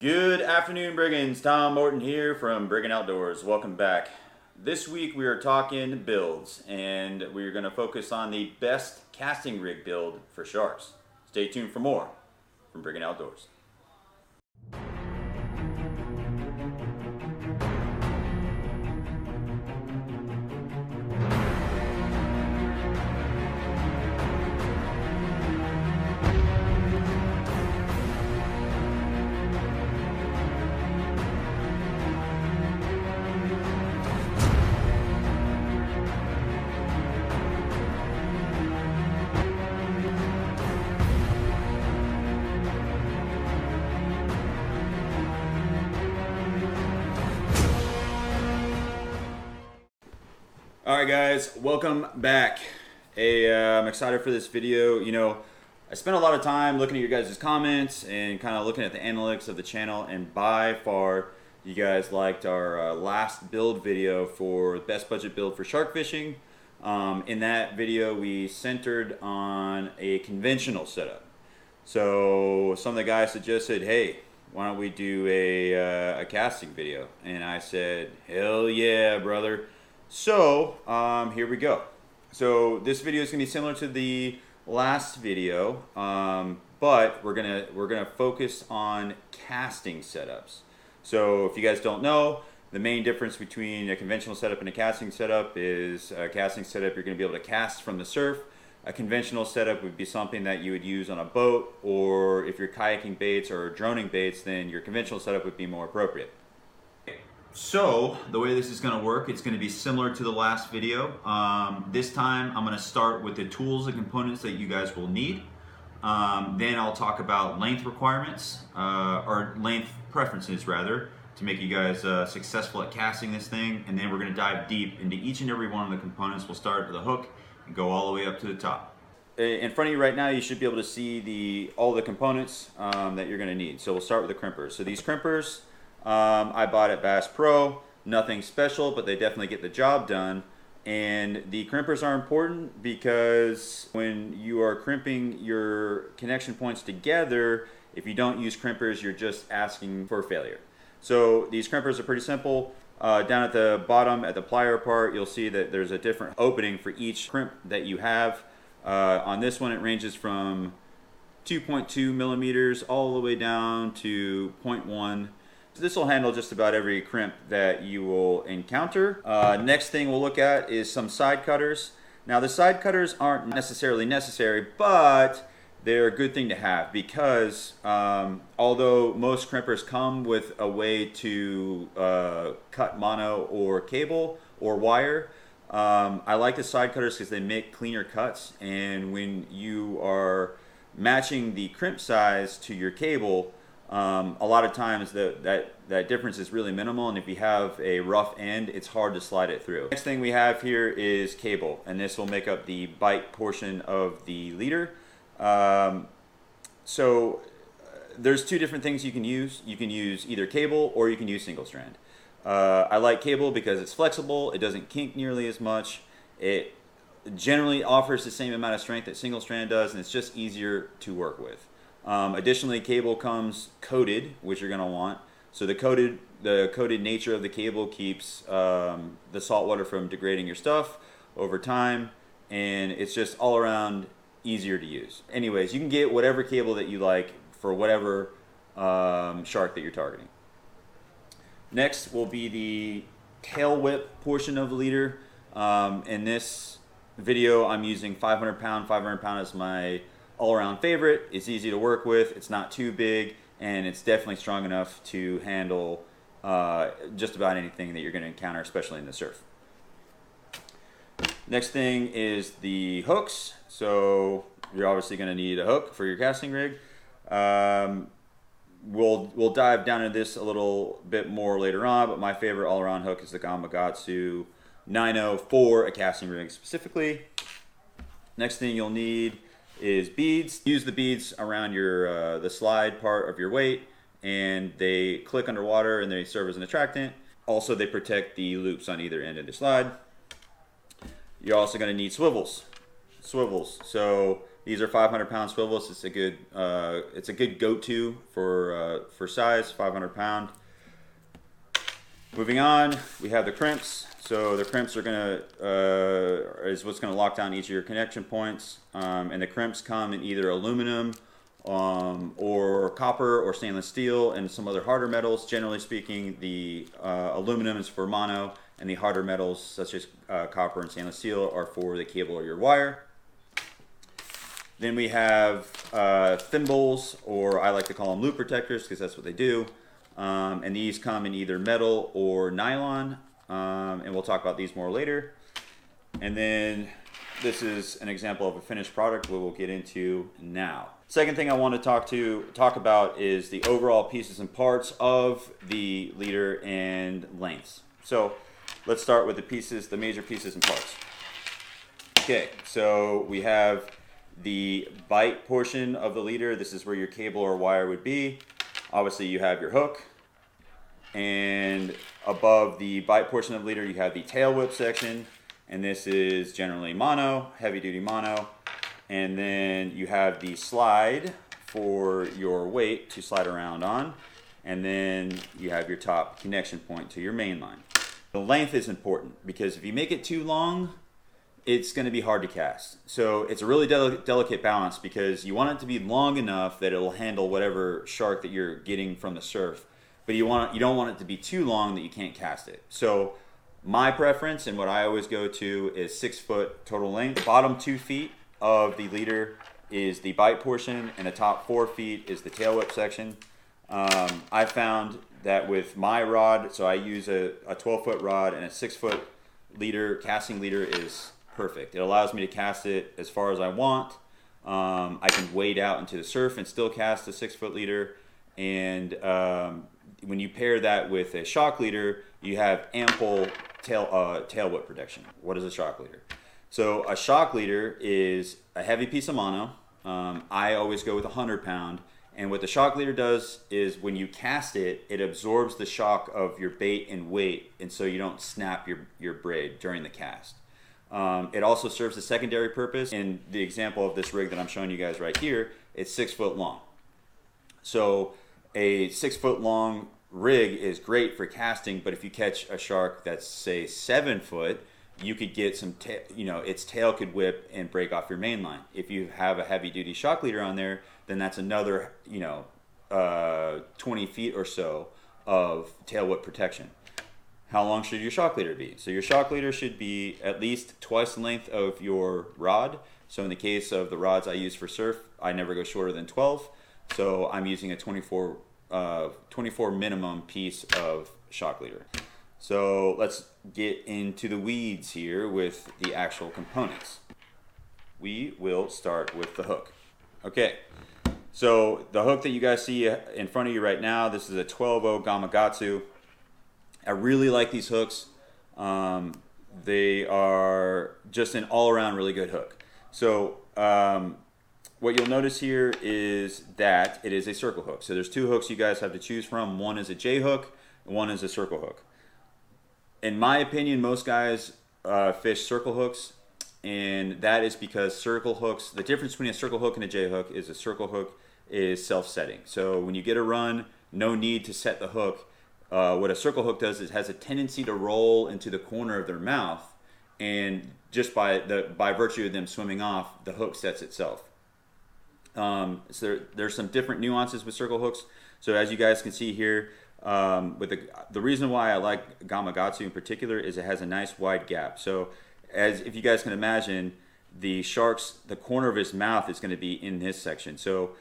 Good afternoon, Brigands. Tom Morton here from Brigand Outdoors. Welcome back. This week we are talking builds, and we're going to focus on the best casting rig build for sharks. Stay tuned for more from Brigand Outdoors. Alright guys, welcome back. I'm excited for this video. I spent a lot of time looking at your guys' comments and kind of looking at the analytics of the channel, and by far you guys liked our last build video for best budget build for shark fishing. In that video we centered on a conventional setup. So some of the guys suggested, hey, why don't we do a casting video? And I said, hell yeah, brother. So here we go. So this video is gonna be similar to the last video, but we're gonna focus on casting setups. So if you guys don't know, the main difference between a conventional setup and a casting setup is a casting setup you're gonna be able to cast from the surf. A conventional setup would be something that you would use on a boat, or if you're kayaking baits or droning baits, then your conventional setup would be more appropriate. So the way this is going to work, it's going to be similar to the last video. This time I'm going to start with the tools and components that you guys will need. Then I'll talk about length requirements, or length preferences rather, to make you guys successful at casting this thing. And then we're going to dive deep into each and every one of the components. We'll start with the hook and go all the way up to the top. In front of you right now, you should be able to see all the components that you're going to need. So we'll start with the crimpers. So these crimpers, I bought at Bass Pro. Nothing special, but they definitely get the job done. And the crimpers are important because when you are crimping your connection points together, if you don't use crimpers, you're just asking for failure. So these crimpers are pretty simple. Down at the bottom, at the plier part, you'll see that there's a different opening for each crimp that you have. On this one, it ranges from 2.2 millimeters all the way down to 0.1. This will handle just about every crimp that you will encounter. Next thing we'll look at is some side cutters. Now the side cutters aren't necessarily necessary, but they're a good thing to have because although most crimpers come with a way to cut mono or cable or wire, I like the side cutters because they make cleaner cuts, and when you are matching the crimp size to your cable, a lot of times that difference is really minimal, and if you have a rough end, it's hard to slide it through. Next thing we have here is cable, and this will make up the bite portion of the leader. So there's two different things you can use. You can use either cable or you can use single strand. I like cable because it's flexible, it doesn't kink nearly as much, it generally offers the same amount of strength that single strand does, and it's just easier to work with. Additionally, cable comes coated, which you're going to want. So the coated nature of the cable keeps the salt water from degrading your stuff over time, and it's just all around easier to use. Anyways, you can get whatever cable that you like for whatever shark that you're targeting. Next will be the tail whip portion of the leader. In this video, I'm using 500 pound. 500 pound is my all-around favorite. It's easy to work with, it's not too big, and it's definitely strong enough to handle just about anything that you're going to encounter, especially in the surf. Next thing is the hooks. So you're obviously going to need a hook for your casting rig. We'll dive down into this a little bit more later on, but my favorite all-around hook is the Gamakatsu 9.0 for a casting rig specifically. Next thing you'll need is beads. Use the beads around your the slide part of your weight, and they click underwater and they serve as an attractant. Also, they protect the loops on either end of the slide. You're also going to need swivels. So These are 500-pound swivels. It's a good go-to for size, 500-pound. Moving on, we have the crimps. So the crimps is what's gonna lock down each of your connection points. And the crimps come in either aluminum or copper or stainless steel and some other harder metals. Generally speaking, the aluminum is for mono, and the harder metals such as copper and stainless steel are for the cable or your wire. Then we have thimbles, or I like to call them loop protectors because that's what they do. And these come in either metal or nylon, and we'll talk about these more later. And then this is an example of a finished product we will get into now. Second thing I want to talk about is the overall pieces and parts of the leader and lengths. So let's start with the major pieces and parts. Okay, so we have the bite portion of the leader. This is where your cable or wire would be. Obviously you have your hook, and above the bite portion of the leader you have the tail whip section, and this is generally mono, heavy duty mono. And then you have the slide for your weight to slide around on, and then you have your top connection point to your main line. The length is important because if you make it too long, it's going to be hard to cast. So it's a really delicate balance because you want it to be long enough that it will handle whatever shark that you're getting from the surf, but you don't want it to be too long that you can't cast it. So my preference and what I always go to is 6 foot total length. Bottom 2 feet of the leader is the bite portion, and the top 4 feet is the tail whip section. I found that with my rod, so I use a 12-foot rod, and a 6-foot leader, casting leader is perfect. It allows me to cast it as far as I want. I can wade out into the surf and still cast a 6-foot leader. And when you pair that with a shock leader, you have ample tail whip protection. What is a shock leader? So a shock leader is a heavy piece of mono. I always go with 100-pound. And what the shock leader does is when you cast it, it absorbs the shock of your bait and weight, and so you don't snap your braid during the cast. It also serves a secondary purpose. In the example of this rig that I'm showing you guys right here, it's 6 foot long. So a 6 foot long rig is great for casting, but if you catch a shark that's say 7 foot, you could get some, its tail could whip and break off your main line. If you have a heavy duty shock leader on there, then that's another, 20 feet or so of tail whip protection. How long should your shock leader be? So your shock leader should be at least twice the length of your rod. So in the case of the rods I use for surf, I never go shorter than 12. So I'm using a 24 minimum piece of shock leader. So let's get into the weeds here with the actual components. We will start with the hook. Okay, so the hook that you guys see in front of you right now, this is a 12-0 Gamakatsu. I really like these hooks. They are just an all-around really good hook. So what you'll notice here is that it is a circle hook. So there's 2 hooks you guys have to choose from. One is a J hook, and one is a circle hook. In my opinion, most guys fish circle hooks, and that is because circle hooks, the difference between a circle hook and a J hook is a circle hook is self-setting. So when you get a run, no need to set the hook. What a circle hook does is it has a tendency to roll into the corner of their mouth, and just by virtue of them swimming off, the hook sets itself. So there's some different nuances with circle hooks. So as you guys can see here, with the reason why I like Gamakatsu in particular is it has a nice wide gap. So if you guys can imagine, the corner of his mouth is going to be in this section. So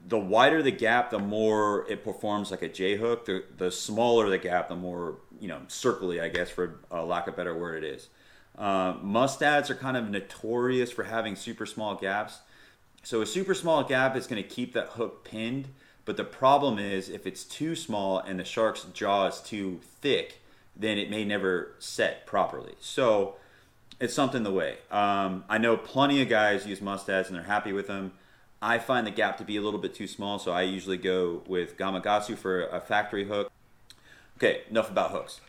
the wider the gap, the more it performs like a J hook. The smaller the gap, the more circly, I guess, for lack of a better word, it is. Mustads are kind of notorious for having super small gaps. So a super small gap is going to keep that hook pinned. But the problem is if it's too small and the shark's jaw is too thick, then it may never set properly. So it's something to weigh. I know plenty of guys use mustads and they're happy with them. I find the gap to be a little bit too small, so I usually go with Gamakatsu for a factory hook. Okay, enough about hooks.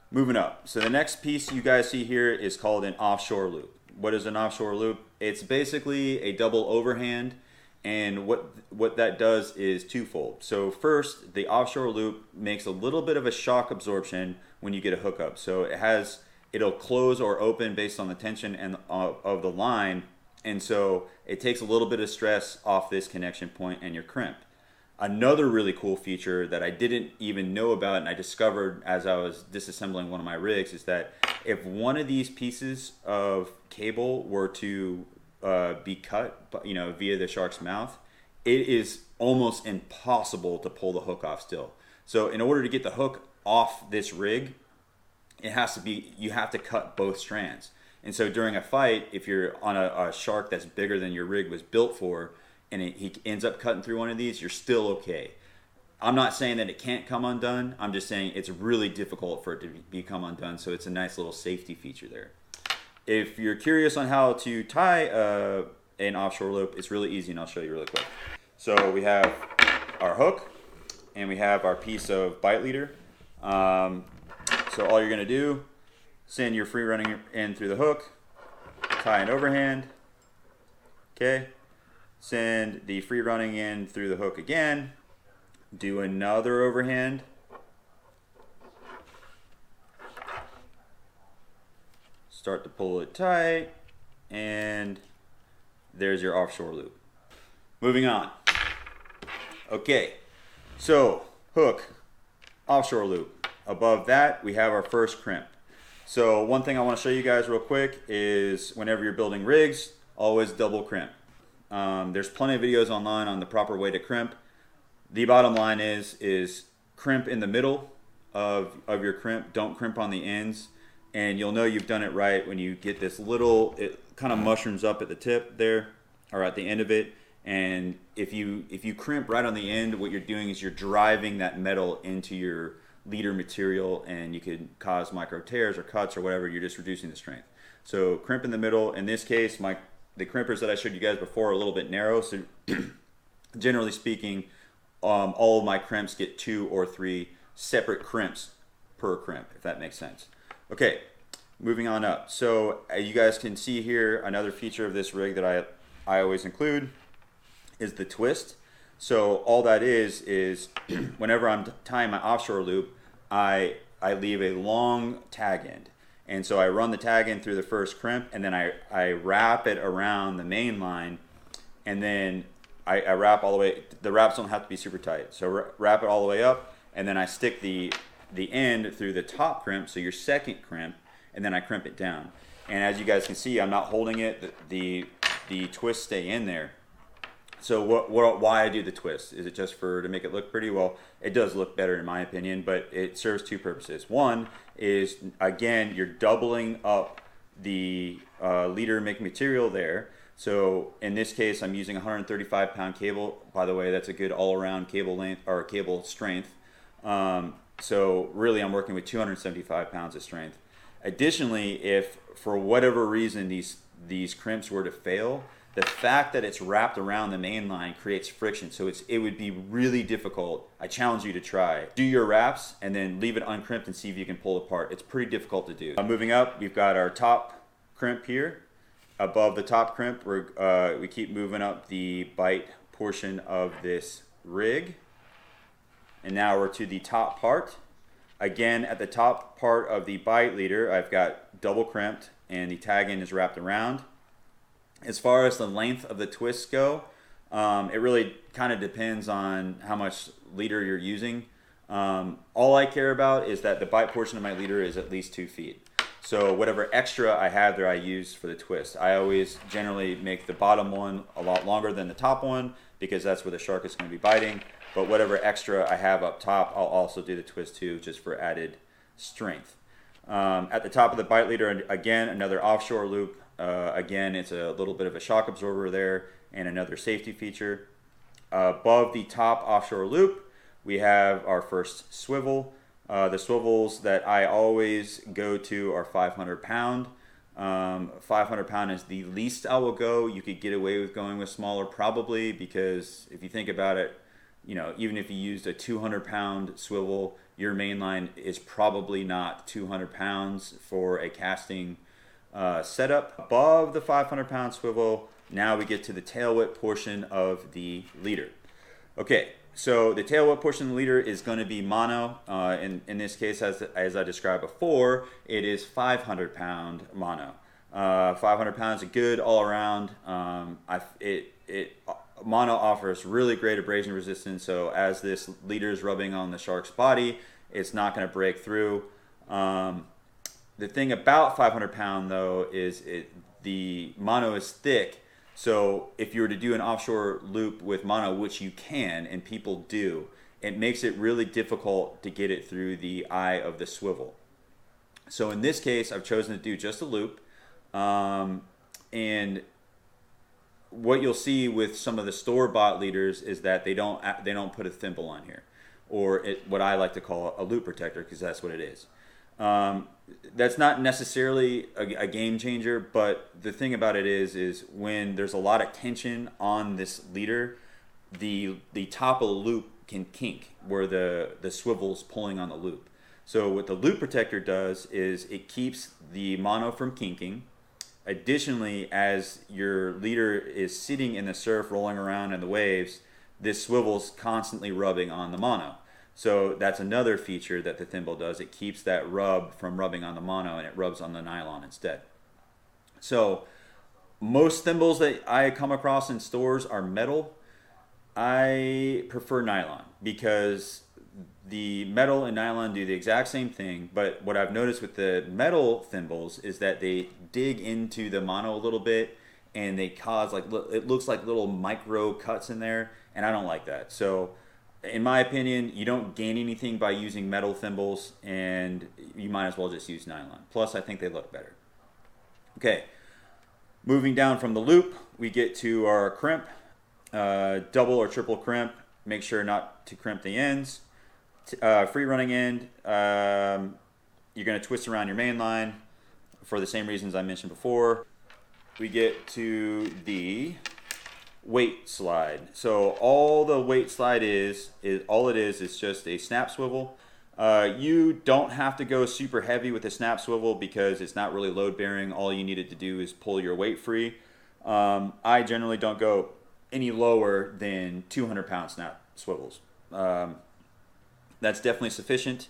Moving up. So the next piece you guys see here is called an offshore loop. what is an offshore loop? It's basically a double overhand, and what that does is twofold. So first, the offshore loop makes a little bit of a shock absorption when you get a hookup. So it'll close or open based on the tension and of the line, and so it takes a little bit of stress off this connection point and your crimp. Another really cool feature that I didn't even know about and I discovered as I was disassembling one of my rigs is that if one of these pieces of cable were to be cut, via the shark's mouth, it is almost impossible to pull the hook off still. So in order to get the hook off this rig, you have to cut both strands. And so during a fight, if you're on a shark that's bigger than your rig was built for, and he ends up cutting through one of these, you're still okay. I'm not saying that it can't come undone. I'm just saying it's really difficult for it to become undone, so it's a nice little safety feature there. If you're curious on how to tie an offshore loop, it's really easy, and I'll show you really quick. So we have our hook, and we have our piece of bite leader. So all you're going to do, send your free running in through the hook, tie an overhand, okay? Send the free running in through the hook again, do another overhand, start to pull it tight, and there's your offshore loop. Moving on. Okay, so hook, offshore loop. Above that, we have our first crimp. So one thing I want to show you guys real quick is whenever you're building rigs, always double crimp. There's plenty of videos online on the proper way to crimp. The bottom line is crimp in the middle of your crimp. Don't crimp on the ends. And you'll know you've done it right when you get this little, it kind of mushrooms up at the tip there, or at the end of it. And if you crimp right on the end, what you're doing is you're driving that metal into your leader material, and you could cause micro tears or cuts or whatever. You're just reducing the strength. So crimp in the middle. In this case, the crimpers that I showed you guys before are a little bit narrow, so generally speaking, all of my crimps get 2 or 3 separate crimps per crimp, if that makes sense. Okay, moving on up. So you guys can see here another feature of this rig that I always include is the twist. So all that is whenever I'm tying my offshore loop, I leave a long tag end. And so I run the tag in through the first crimp, and then I wrap it around the main line, and then I wrap all the way. The wraps don't have to be super tight. So wrap it all the way up, and then I stick the end through the top crimp, so your second crimp, and then I crimp it down. And as you guys can see, I'm not holding it. The twists stay in there. So why I do the twist? Is it just to make it look pretty? Well, it does look better in my opinion, but it serves 2 purposes. One is, again, you're doubling up the leader making material there. So in this case, I'm using 135 pound cable. By the way, that's a good all-around cable length or cable strength. So really, I'm working with 275 pounds of strength. Additionally, if for whatever reason these crimps were to fail, the fact that it's wrapped around the main line creates friction, so it would be really difficult. I challenge you to try. Do your wraps and then leave it uncrimped and see if you can pull it apart. It's pretty difficult to do. Moving up, we've got our top crimp here. Above the top crimp, we keep moving up the bite portion of this rig. And now we're to the top part. Again, at the top part of the bite leader, I've got double crimped and the tag end is wrapped around. As far as the length of the twists go, it really kind of depends on how much leader you're using. All I care about is that the bite portion of my leader is at least 2 feet. So whatever extra I have there, I use for the twist. I always generally make the bottom one a lot longer than the top one because that's where the shark is going to be biting. But whatever extra I have up top, I'll also do the twist too, just for added strength. At the top of the bite leader, again, another offshore loop. Again, it's a little bit of a shock absorber there and another safety feature. Above the top offshore loop, we have our first swivel. The swivels that I always go to are 500 pound. 500 pound is the least I will go. You could get away with going with smaller probably, because if you think about it, even if you used a 200 pound swivel, your main line is probably not 200 pounds for a casting setup. Above the 500-pound swivel, now we get to the tail whip portion of the leader. Okay, so the tail whip portion of the leader is going to be mono. In this case, as I described before, it is 500-pound mono. 500 pounds is good all around. Mono offers really great abrasion resistance, so as this leader is rubbing on the shark's body, it's not going to break through. The thing about 500-pound though is the mono is thick, so if you were to do an offshore loop with mono, which you can and people do, it makes it really difficult to get it through the eye of the swivel. So in this case, I've chosen to do just a loop. And what you'll see with some of the store-bought leaders is that they don't put a thimble on here, or what I like to call a loop protector, because that's what it is. That's not necessarily a game changer, but the thing about it is when there's a lot of tension on this leader, the top of the loop can kink where the swivel's pulling on the loop. So what the loop protector does is it keeps the mono from kinking. Additionally, as your leader is sitting in the surf, rolling around in the waves, this swivel's constantly rubbing on the mono. So that's another feature that the thimble does. It keeps that rub from rubbing on the mono, and it rubs on the nylon instead. So most thimbles that I come across in stores are metal. I prefer nylon because the metal and nylon do the exact same thing, but what I've noticed with the metal thimbles is that they dig into the mono a little bit, and they cause, like, it looks like little micro cuts in there, and I don't like that. So in my opinion, you don't gain anything by using metal thimbles, and you might as well just use nylon. Plus, I think they look better. Okay, moving down from the loop, we get to our crimp, double or triple crimp. Make sure not to crimp the ends. Free running end, you're going to twist around your main line for the same reasons I mentioned before. We get to the weight slide. So all the weight slide is just a snap swivel. You don't have to go super heavy with the snap swivel because it's not really load bearing. All you need it to do is pull your weight free. I generally don't go any lower than 200-pound snap swivels. That's definitely sufficient.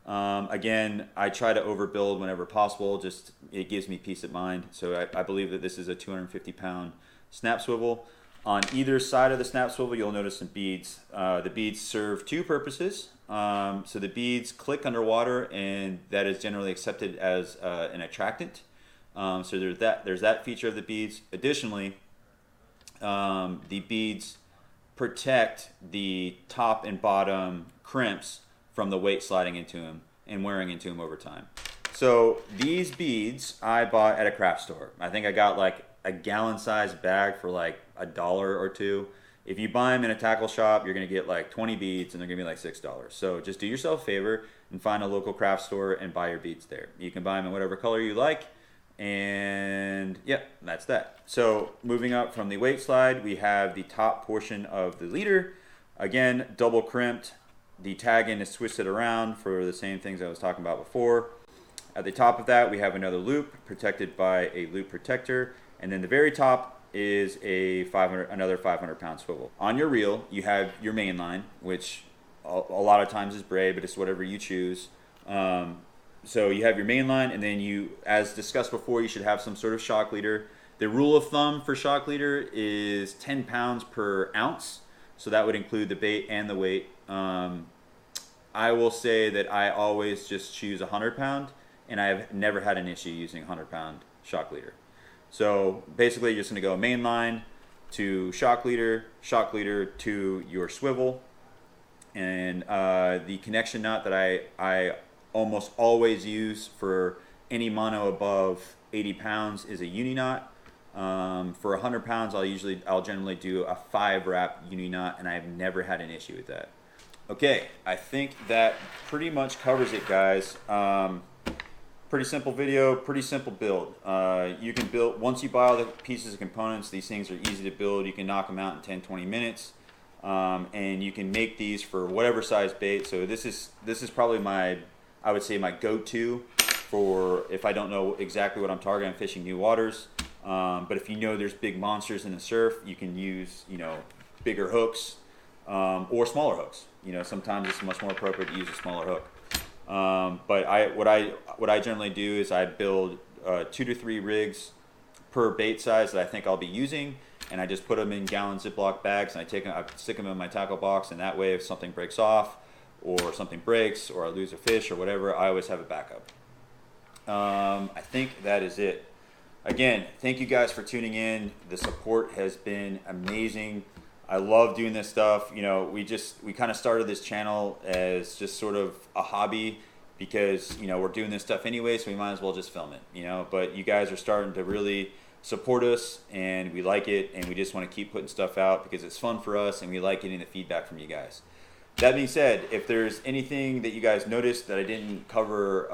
Again, I try to overbuild whenever possible. Just it gives me peace of mind. So I believe that this is a 250-pound snap swivel. On either side of the snap swivel, you'll notice some beads. The beads serve two purposes. So the beads click underwater, and that is generally accepted as an attractant. So there's that feature of the beads. Additionally, the beads protect the top and bottom crimps from the weight sliding into them and wearing into them over time. So these beads I bought at a craft store. I think I got like a gallon-sized bag for like $1 or $2. If you buy them in a tackle shop, you're gonna get like 20 beads, and they're gonna be like $6. So just do yourself a favor and find a local craft store and buy your beads there. You can buy them in whatever color you like, and yeah, that's that. So moving up from the weight slide, we have the top portion of the leader. Again, double crimped. The tag end is twisted around for the same things I was talking about before. At the top of that, we have another loop protected by a loop protector, and then the very top is another 500-pound swivel. On your reel, you have your main line, which a lot of times is braid, but it's whatever you choose. So you have your main line, and then you, as discussed before, you should have some sort of shock leader. The rule of thumb for shock leader is 10 pounds per ounce, so that would include the bait and the weight. I will say that I always just choose 100-pound, and I've never had an issue using 100-pound shock leader. So basically, you're just going to go main line to shock leader to your swivel, and the connection knot that I almost always use for any mono above 80 pounds is a uni knot. For 100 pounds, I'll generally do a 5-wrap uni knot, and I've never had an issue with that. Okay, I think that pretty much covers it, guys. Pretty simple video, pretty simple build. You can build, once you buy all the pieces and components, these things are easy to build. You can knock them out in 10-20 minutes. And you can make these for whatever size bait. So this is probably I would say my go-to for if I don't know exactly what I'm targeting, I'm fishing new waters. But if you know there's big monsters in the surf, you can use, you know, bigger hooks or smaller hooks. You know, sometimes it's much more appropriate to use a smaller hook. But what I generally do is I build 2 to 3 rigs per bait size that I think I'll be using, and I just put them in gallon Ziploc bags, and I stick them in my tackle box, and that way if something breaks off or something breaks or I lose a fish or whatever, I always have a backup. I think that is it. Again, thank you guys for tuning in. The support has been amazing. I love doing this stuff. You know, we kind of started this channel as just sort of a hobby because, you know, we're doing this stuff anyway, so we might as well just film it, you know. But you guys are starting to really support us, and we like it, and we just want to keep putting stuff out because it's fun for us, and we like getting the feedback from you guys. That being said, if there's anything that you guys noticed that I didn't cover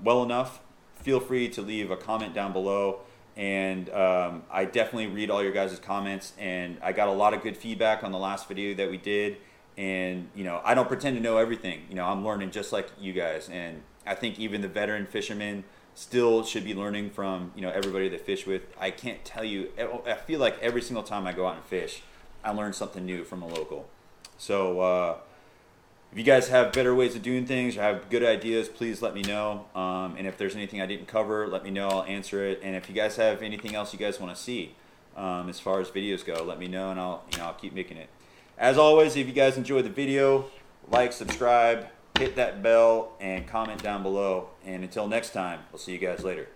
well enough, feel free to leave a comment down below. And I definitely read all your guys' comments, and I got a lot of good feedback on the last video that we did. And, you know, I don't pretend to know everything. You know, I'm learning just like you guys. And I think even the veteran fishermen still should be learning from, you know, everybody they fish with. I can't tell you, I feel like every single time I go out and fish, I learn something new from a local. So if you guys have better ways of doing things or have good ideas, please let me know. And if there's anything I didn't cover, let me know. I'll answer it. And if you guys have anything else you guys want to see as far as videos go, let me know, and I'll keep making it. As always, if you guys enjoyed the video, like, subscribe, hit that bell, and comment down below. And until next time, we'll see you guys later.